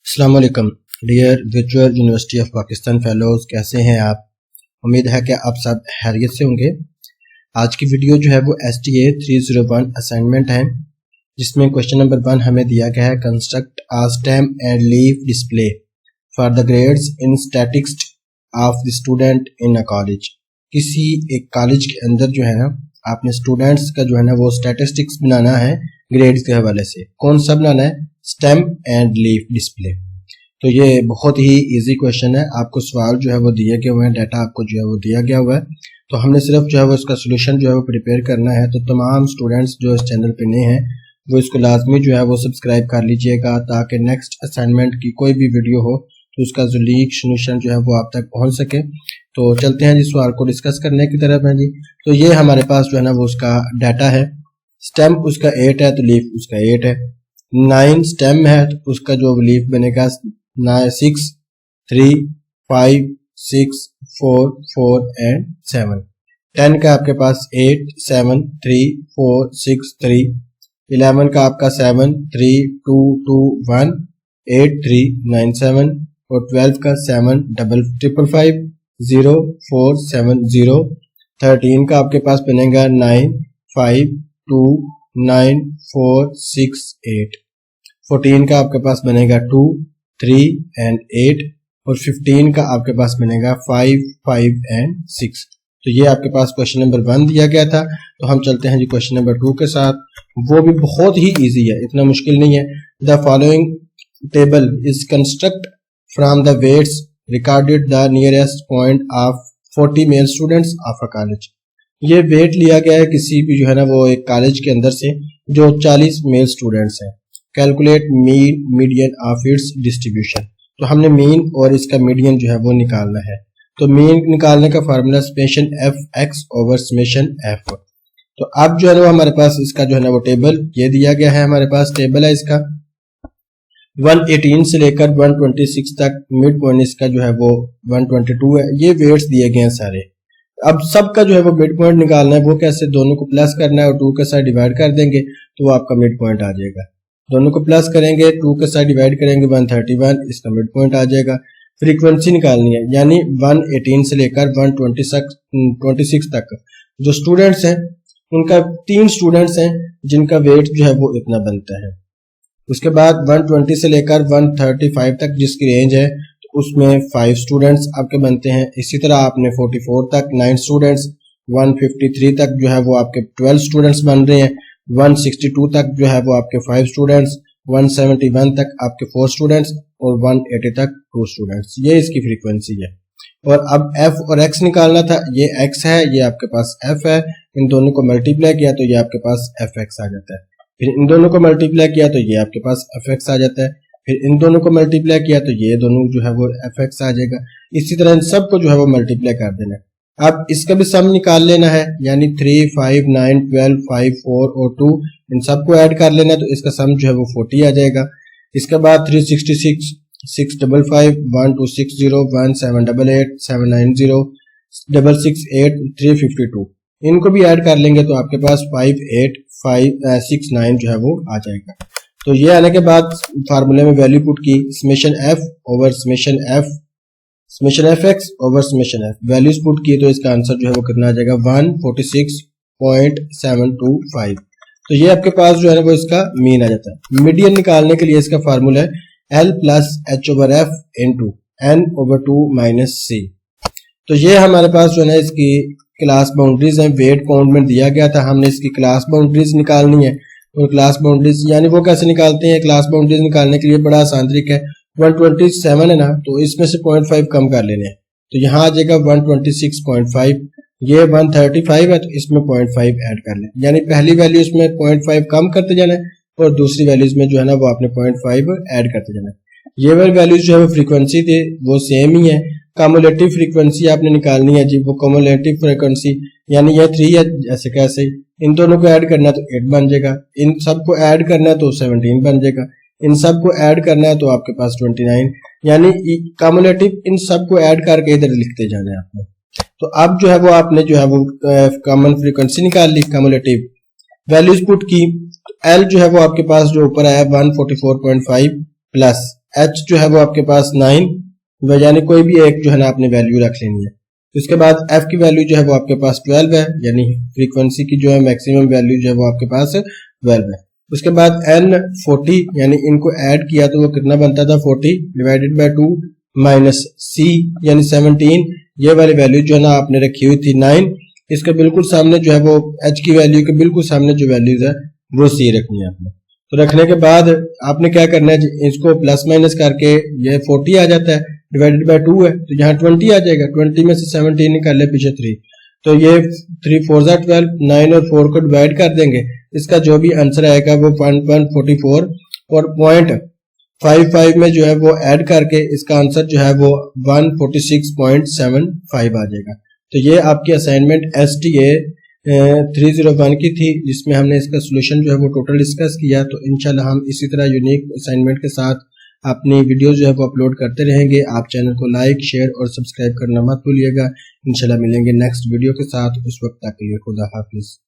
अस्सलाम वालेकुम dear virtual university of Pakistan fellows, कैसे हैं आप। उम्मीद है कि आप सब खैरियत से होंगे। आज की वीडियो जो है वो STA 301 असाइनमेंट है, जिसमें क्वेश्चन नंबर 1 हमें दिया गया है construct a stem and leaf display for the grades in statistics of the student in a college. किसी एक कॉलेज के अंदर जो है ना आपने स्टूडेंट्स का जो है ना वो स्टैटिस्टिक्स बनाना है ग्रेड्स के हवाले से। कौन सा बनाना है? Stem and leaf display. तो ये बहुत ही इजी क्वेश्चन है। आपको सवाल जो है वो दिए गए हुए हैं, डाटा आपको जो है वो दिया गया हुआ है, तो हमने सिर्फ जो है वो इसका सोल्यूशन जो है वो प्रिपेयर करना है। तो तमाम स्टूडेंट्स जो इस चैनल पे नए हैं वो इसको लाजमी जो है वो सब्सक्राइब कर लीजिएगा, ताकि नेक्स्ट असाइनमेंट की कोई भी वीडियो हो तो उसका जो लीक सोल्यूशन जो है वो आप तक पहुंच सके। तो चलते हैं जी सवाल को डिस्कस करने की तरफ है जी। तो ये हमारे पास जो है ना वो उसका डाटा है। स्टेम उसका 8 है तो लीफ उसका 8 है। 9 स्टेम है तो उसका जो लीफ बनेगा 6, 3, 5, 6, 4, 4 एंड 7। 10 का आपके पास 8, 7, 3, 4, 6, 3। 11 का आपका 7, 3, 2, 2, 1, 8, 3, 9, 7। और 12 का 7, 5, 5, 0, 4, 7, 0। 13 का आपके पास बनेगा 9, 5, 2, 9, 4, 6, 8। 14 का आपके पास बनेगा 2, 3 एंड 8। और 15 का आपके पास बनेगा 5, 5 एंड 6। तो ये आपके पास क्वेश्चन नंबर 1 दिया गया था। तो हम चलते हैं जी क्वेश्चन नंबर 2 के साथ। वो भी बहुत ही इजी है, इतना मुश्किल नहीं है। The following table is construct from the weights recorded the nearest point of 40 male students of a college. ये वेट लिया गया है किसी भी जो है ना वो एक कॉलेज के अंदर से जो 40 मेल स्टूडेंट्स हैं। Calculate mean median of its distribution. तो हमने मीन और इसका मीडियन जो है वो निकालना है। तो मीन निकालने का formula summation F x over summation F. तो अब जो है ना हमारे पास इसका जो है ना वो टेबल ये दिया गया है। हमारे पास टेबल है इसका 118 से लेकर 126 तक। मिड पॉइंट इसका जो है वो 122 है। ये वेट्स दिए गए हैं सारे। अब सबका जो है वो मिड पॉइंट निकालना है। वो कैसे? दोनों को प्लस करना है और 2 के साथ डिवाइड कर देंगे तो वो आपका मिड पॉइंट आ जाएगा। दोनों को प्लस करेंगे, 2 के साथ डिवाइड करेंगे 131, इसका मिड पॉइंट आ जाएगा। फ्रीक्वेंसी निकालनी है, यानी 118 से लेकर 126 तक जो स्टूडेंट्स हैं उनका 3 स्टूडेंट्स हैं जिनका वेट जो है वो इतना बनता है। उसके बाद 120 से लेकर 135 तक जिसकी रेंज है तो उसमें 5 स्टूडेंट्स आपके बनते हैं। इसी तरह आपने 44 तक 9 स्टूडेंट्स, 153 तक जो है वो आपके 12 स्टूडेंट्स बन रहे हैं। 162 तक जो है वो आपके 5 स्टूडेंट्स, 171 तक आपके 4 स्टूडेंट्स और 180 तक 2 स्टूडेंट्स। ये इसकी फ्रीक्वेंसी है। और अब f और x निकालना था। ये x है, ये आपके पास f है। इन दोनों को मल्टीप्लाई किया तो ये आपके पास fx आ जाता है। फिर इन दोनों को मल्टीप्लाई किया तो ये आपके पास fx आ जाता है। फिर इन दोनों को मल्टीप्लाई किया तो ये दोनों जो है वो fx आ जाएगा। इसी तरह इन सब को जो है वो मल्टीप्लाई कर देना है। अब इसका भी सम निकाल लेना है, यानी 3, 5, 9, 12, 5, 4 और 2 इन सबको ऐड कर लेना है तो इसका सम जो है वो 40 आ जाएगा। इसके बाद 366, 655, 1260, 1788, 790, 668, 352 इनको भी ऐड कर लेंगे तो आपके पास 58569 जो है वो आ जाएगा। तो ये आने के बाद फार्मूले में वैल्यू पुट की, summation F over summation F, summation F x over summation F, values put की तो इसका आंसर जो है वो कितना आ जाएगा 146.725। तो ये आपके पास जो है ना वो इसका मीन आ जाता है। मीडियन निकालने के लिए इसका फार्मूला है L plus H over F into N over 2 minus C. तो ये हमारे पास जो है ना इसकी क्लास बाउंड्रीज हैं। वेट काउंट में दिया गया था, हमने इसकी क्लास बाउंड्रीज निकालनी है। और क्लास बाउंड्रीज यानी वो कैसे निकालते हैं? क्लास बाउंड्रीज निकालने के लिए बड़ा आसान तरीका है। 127 है ना, तो इसमें से 0.5 कम कर लेने हैं तो यहाँ आ जाएगा 126.5। ये 135 है तो इसमें 0.5 ऐड कर लें, यानी पहली वैल्यू इसमें 0.5 कम करते जाना है और दूसरी वैल्यूज में जो है ना वो आपने 0.5 ऐड करते जाना है। ये वाली वैल्यूज जो है वो फ्रीक्वेंसी थे वो सेम ही है। कम्युलेटिव फ्रीक्वेंसी आपने निकालनी है जी। वो कम्युलेटिव फ्रीक्वेंसी यानी ये 3 है, जैसे कैसे इन दोनों को ऐड करना है तो 8 बन जाएगा। इन सबको ऐड करना है तो 17 बन जाएगा। इन सबको ऐड करना है तो आपके पास 29, यानी कम्युलेटिव इन सबको ऐड करके इधर लिखते जाना है आपने। तो अब जो है वो आपने जो है वो कॉमन फ्रीक्वेंसी निकाल ली, कम्युलेटिव वैल्यूज पुट की। एल जो है वो आपके पास जो ऊपर आया 144.5 प्लस एच जो है वो आपके पास 9, यानी कोई भी एक जो है ना आपने वैल्यू रख लेनी है। उसके बाद एफ की वैल्यू जो है वो आपके पास 12 है, यानी फ्रीक्वेंसी की जो है मैक्सिमम वैल्यू जो है वो आपके पास 12 है। उसके बाद एन 40, यानी इनको ऐड किया तो वो कितना बनता था 40 डिवाइडेड बाय 2 माइनस सी यानी 17, ये वाली वैल्यू जो है ना आपने रखी हुई थी 9, इसके बिल्कुल सामने जो है वो एच की वैल्यू के बिल्कुल सामने जो वैल्यूज है वो सी रखनी है आपने। तो रखने के बाद आपने क्या करना है, इसको प्लस माइनस करके ये 40 आ जाता है, डिवाइडेड बाय 2 है तो यहाँ 20 आ जाएगा, 20 में से 17 निकाल ले पीछे 3, तो ये 3 4 12, 9 और 4 को डिवाइड कर देंगे, इसका जो भी आंसर आएगा वो 1.44 और 0.55 में जो है वो ऐड करके इसका आंसर जो है वो 146.75 आ जाएगा। तो ये आपकी असाइनमेंट STA 301 की थी, जिसमें हमने इसका सोल्यूशन जो है वो टोटल डिस्कस किया। तो इंशाल्लाह हम इसी तरह यूनिक असाइनमेंट के साथ अपनी वीडियो जो है वो अपलोड करते रहेंगे। आप चैनल को लाइक, शेयर और सब्सक्राइब करना मत भूलिएगा। इंशाल्लाह मिलेंगे नेक्स्ट वीडियो के साथ, उस वक्त तक के लिए खुदा हाफिज।